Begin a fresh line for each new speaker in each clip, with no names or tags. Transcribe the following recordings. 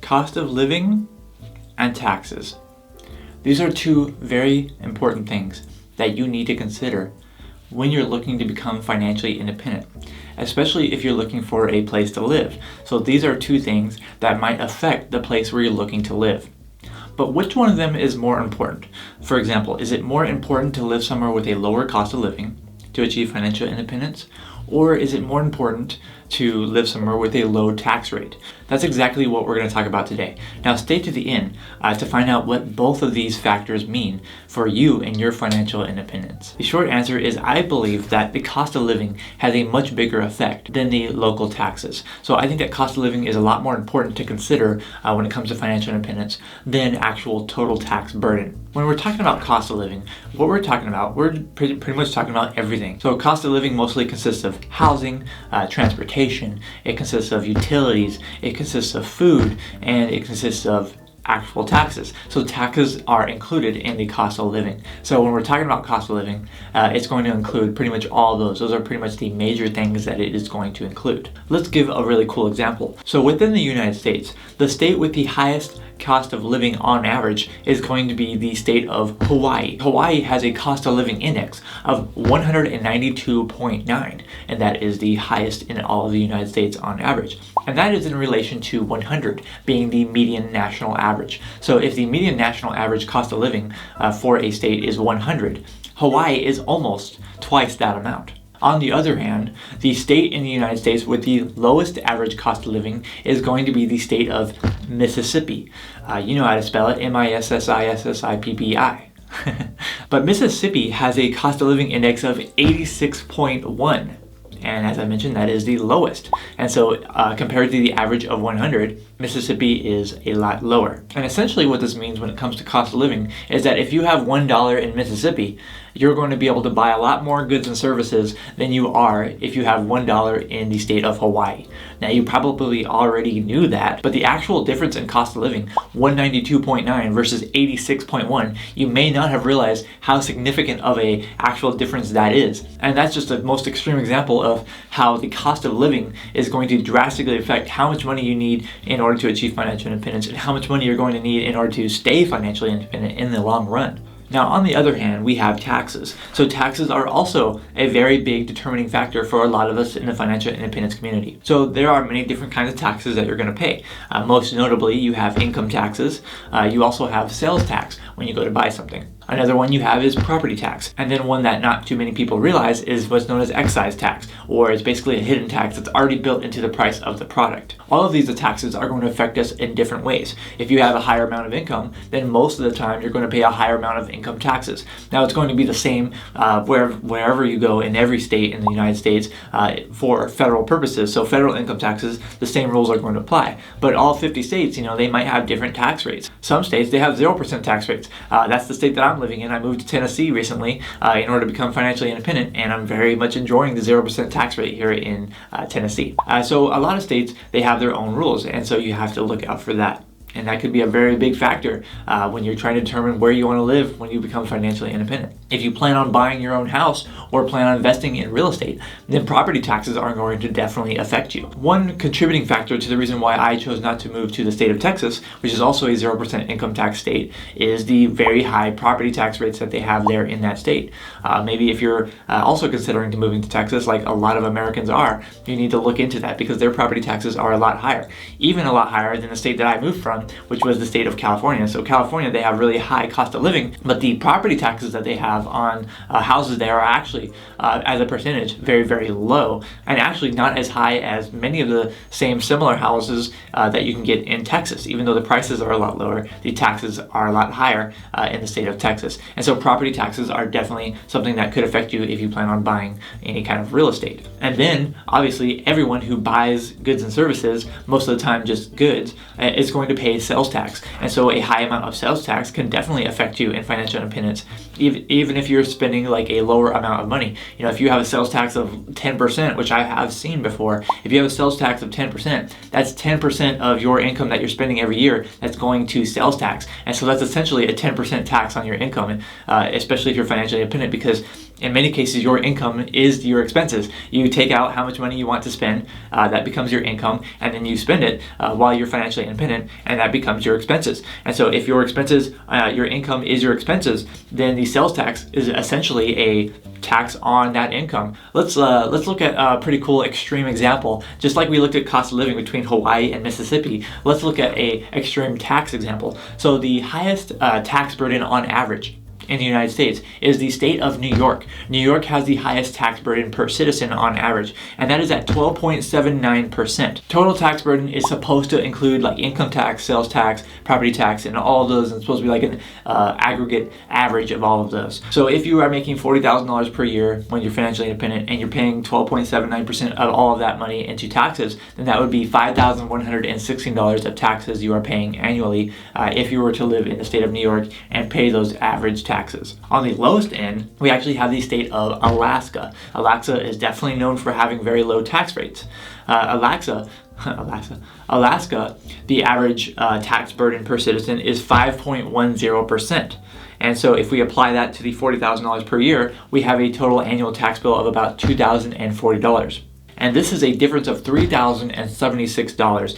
Cost of living and taxes. These are two very important things that you need to consider when you're looking to become financially independent, especially if you're looking for a place to live. So these are two things that might affect the place where you're looking to live. But which one of them is more important? For example, is it more important to live somewhere with a lower cost of living to achieve financial independence? Or is it more important to live somewhere with a low tax rate? That's exactly what we're going to talk about today. Now stay to the end to find out what both of these factors mean for you and your financial independence. The short answer is I believe that the cost of living has a much bigger effect than the local taxes. So I think that cost of living is a lot more important to consider when it comes to financial independence than actual total tax burden. When we're talking about cost of living, what we're talking about, we're pretty much talking about everything. So cost of living mostly consists of housing, transportation, it consists of utilities, it consists of food, and it consists of actual taxes. So taxes are included in the cost of living. So when we're talking about cost of living, it's going to include pretty much all those. Those are pretty much the major things that it is going to include. Let's give a really cool example. So within the United States, the state with the highest cost of living on average is going to be the state of Hawaii. Hawaii has a cost of living index of 192.9, and that is the highest in all of the United States on average. And that is in relation to 100 being the median national average. So if the median national average cost of living for a state is 100, Hawaii is almost twice that amount. On the other hand, the state in the United States with the lowest average cost of living is going to be the state of Mississippi. You know how to spell it, Mississippi. But Mississippi has a cost of living index of 86.1. And as I mentioned, that is the lowest. And so compared to the average of 100, Mississippi is a lot lower. And essentially what this means when it comes to cost of living is that if you have $1 in Mississippi, you're going to be able to buy a lot more goods and services than you are if you have $1 in the state of Hawaii. Now you probably already knew that, but the actual difference in cost of living, 192.9 versus 86.1, you may not have realized how significant of a actual difference that is. And that's just the most extreme example of how the cost of living is going to drastically affect how much money you need in order to achieve financial independence and how much money you're going to need in order to stay financially independent in the long run. Now, on the other hand, we have taxes. So taxes are also a very big determining factor for a lot of us in the financial independence community. So there are many different kinds of taxes that you're going to pay. Most notably, you have income taxes. You also have sales tax when you go to buy something. Another one you have is property tax. And then one that not too many people realize is what's known as excise tax, or it's basically a hidden tax that's already built into the price of the product. All of these taxes are going to affect us in different ways. If you have a higher amount of income, then most of the time you're going to pay a higher amount of income taxes. Now it's going to be the same wherever you go in every state in the United States for federal purposes. So federal income taxes, the same rules are going to apply. But all 50 states, they might have different tax rates. Some states, they have 0% tax rates. That's the state that I'm living in. I moved to Tennessee recently in order to become financially independent, and I'm very much enjoying the 0% tax rate here in Tennessee. So a lot of states, they have their own rules, and so you have to look out for that. And that could be a very big factor when you're trying to determine where you want to live when you become financially independent. If you plan on buying your own house or plan on investing in real estate, then property taxes are going to definitely affect you. One contributing factor to the reason why I chose not to move to the state of Texas, which is also a 0% income tax state, is the very high property tax rates that they have there in that state. Maybe if you're also considering moving to Texas, like a lot of Americans are, you need to look into that because their property taxes are a lot higher, even a lot higher than the state that I moved from, which was the state of California. So California, they have really high cost of living, but the property taxes that they have on houses there are actually, as a percentage, very, very low, and actually not as high as many of the same similar houses that you can get in Texas. Even though the prices are a lot lower, the taxes are a lot higher in the state of Texas. And so property taxes are definitely something that could affect you if you plan on buying any kind of real estate. And then, obviously, everyone who buys goods and services, most of the time just goods, is going to pay sales tax. And so a high amount of sales tax can definitely affect you in financial independence, even if you're spending like a lower amount of money. If you have a sales tax of 10%, which I have seen before, if you have a sales tax of 10%, that's 10% of your income that you're spending every year that's going to sales tax. And so that's essentially a 10% tax on your income, especially if you're financially independent, because in many cases, your income is your expenses. You take out how much money you want to spend, that becomes your income, and then you spend it while you're financially independent, and that becomes your expenses. And so if your expenses, your income is your expenses, then the sales tax is essentially a tax on that income. Let's look at a pretty cool extreme example. Just like we looked at cost of living between Hawaii and Mississippi, let's look at a extreme tax example. So the highest tax burden on average in the United States is the state of New York. New York has the highest tax burden per citizen on average, and that is at 12.79%. Total tax burden is supposed to include like income tax, sales tax, property tax, and all of those, and it's supposed to be like an aggregate average of all of those. So if you are making $40,000 per year when you're financially independent and you're paying 12.79% of all of that money into taxes, then that would be $5,116 of taxes you are paying annually if you were to live in the state of New York and pay those average taxes. On the lowest end, we actually have the state of Alaska. Alaska is definitely known for having very low tax rates. Alaska, the average tax burden per citizen is 5.10%. And so if we apply that to the $40,000 per year, we have a total annual tax bill of about $2,040. And this is a difference of $3,076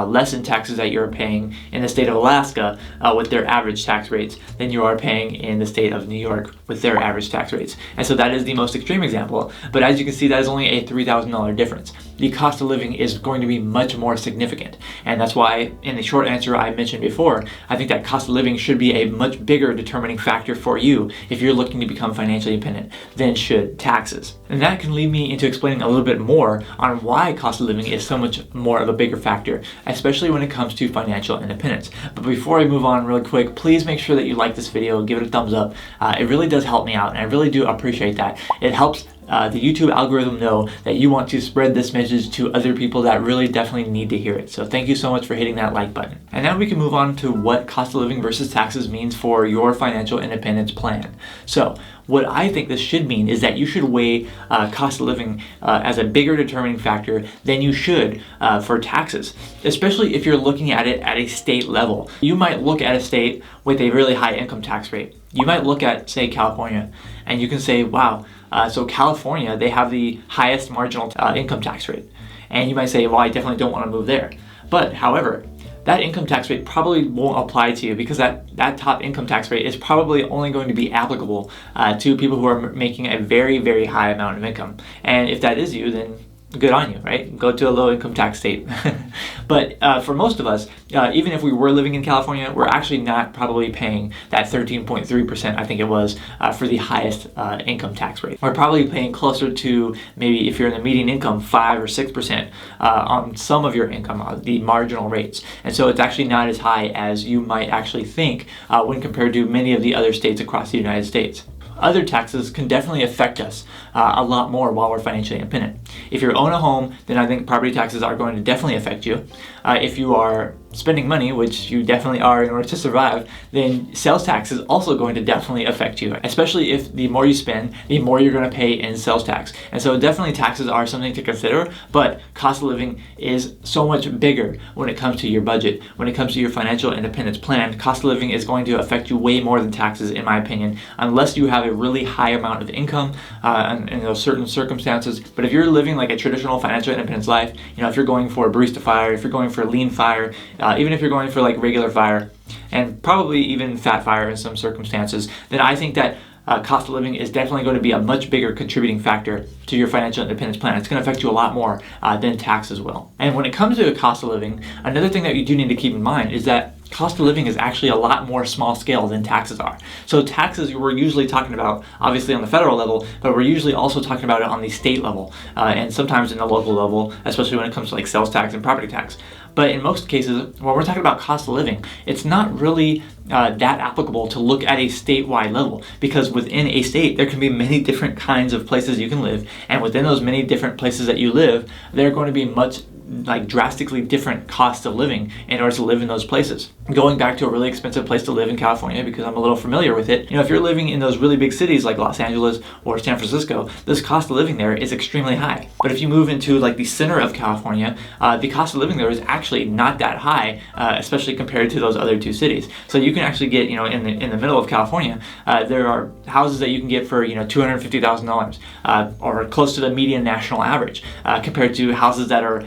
less in taxes that you're paying in the state of Alaska with their average tax rates than you are paying in the state of New York with their average tax rates. And so that is the most extreme example, but as you can see, that is only a $3,000 difference. The cost of living is going to be much more significant, and that's why in the short answer I mentioned before, I think that cost of living should be a much bigger determining factor for you if you're looking to become financially independent than should taxes. And that can lead me into explaining a little bit more on why cost of living is so much more of a bigger factor, especially when it comes to financial independence. But before I move on really quick, please make sure that you like this video, give it a thumbs up. It really does help me out, and I really do appreciate that. It helps the YouTube algorithm know that you want to spread this message to other people that really definitely need to hear it. So thank you so much for hitting that like button. And now we can move on to what cost of living versus taxes means for your financial independence plan. So what I think this should mean is that you should weigh cost of living as a bigger determining factor than you should for taxes, especially if you're looking at it at a state level. You might look at a state with a really high income tax rate. You might look at, say, California, and you can say, wow, so California, they have the highest marginal income tax rate. And you might say, well, I definitely don't want to move there. But however, that income tax rate probably won't apply to you because that top income tax rate is probably only going to be applicable to people who are making a very, very high amount of income. And if that is you, then good on you, right? Go to a low income tax state. But for most of us, even if we were living in California, we're actually not probably paying that 13.3%, I think it was, for the highest income tax rate. We're probably paying closer to, maybe if you're in the median income, 5 or 6% on some of your income, the marginal rates. And so it's actually not as high as you might actually think when compared to many of the other states across the United States. Other taxes can definitely affect us a lot more while we're financially independent. If you own a home, then I think property taxes are going to definitely affect you. If you are spending money, which you definitely are in order to survive, then sales tax is also going to definitely affect you, especially if the more you spend, the more you're going to pay in sales tax. And so definitely taxes are something to consider, but cost of living is so much bigger when it comes to your budget. When it comes to your financial independence plan, cost of living is going to affect you way more than taxes, in my opinion, unless you have a really high amount of income in those certain circumstances. But if you're living like a traditional financial independence life, if you're going for a barista FI.R.E, if you're going for a lean FI.R.E, even if you're going for like regular FI.R.E, and probably even fat FI.R.E in some circumstances, then I think that cost of living is definitely going to be a much bigger contributing factor to your financial independence plan. It's going to affect you a lot more than taxes will. And when it comes to cost of living, another thing that you do need to keep in mind is that cost of living is actually a lot more small scale than taxes are. So taxes, we're usually talking about obviously on the federal level, but we're usually also talking about it on the state level and sometimes in the local level, especially when it comes to like sales tax and property tax. But in most cases, when we're talking about cost of living, it's not really that applicable to look at a statewide level, because within a state, there can be many different kinds of places you can live, and within those many different places that you live, there are going to be much like drastically different costs of living in order to live in those places. Going back to a really expensive place to live in California, because I'm a little familiar with it, if you're living in those really big cities like Los Angeles or San Francisco, this cost of living there is extremely high. But if you move into like the center of California, the cost of living there is actually not that high, especially compared to those other two cities. So you can actually get, in the middle of California, there are houses that you can get for $250,000, or close to the median national average, compared to houses that are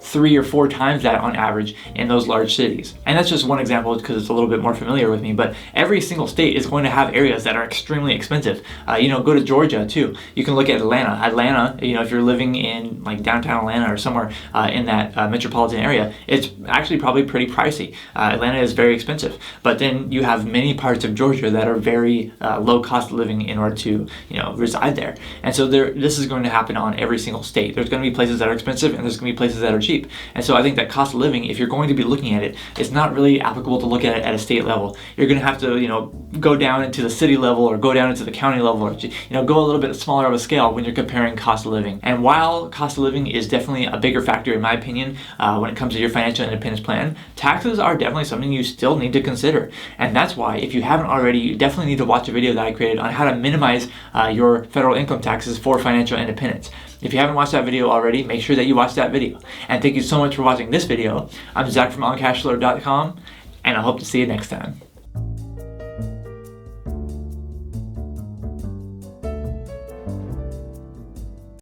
3 or 4 times that on average in those large cities. And that's just one example because it's a little bit more familiar with me, but every single state is going to have areas that are extremely expensive. Go to Georgia too. You can look at Atlanta, if you're living in like downtown Atlanta or somewhere in that metropolitan area, it's actually probably pretty pricey. Atlanta is very expensive, but then you have many parts of Georgia that are very low cost of living in order to reside there. And so this is going to happen on every single state. There's going to be places that are expensive and there's going to be places that are cheap. And so I think that cost of living, if you're going to be looking at it, it's not really applicable to look at it at a state level. You're going to have to, go down into the city level or go down into the county level, or go a little bit smaller of a scale when you're comparing cost of living. And while cost of living is definitely a bigger factor in my opinion when it comes to your financial independence plan, taxes are definitely something you still need to consider. And that's why, if you haven't already, you definitely need to watch a video that I created on how to minimize your federal income taxes for financial independence. If you haven't watched that video already, make sure that you watch that video. And thank you so much for watching this video. I'm Zach from OnCashflow.com, and I hope to see you next time.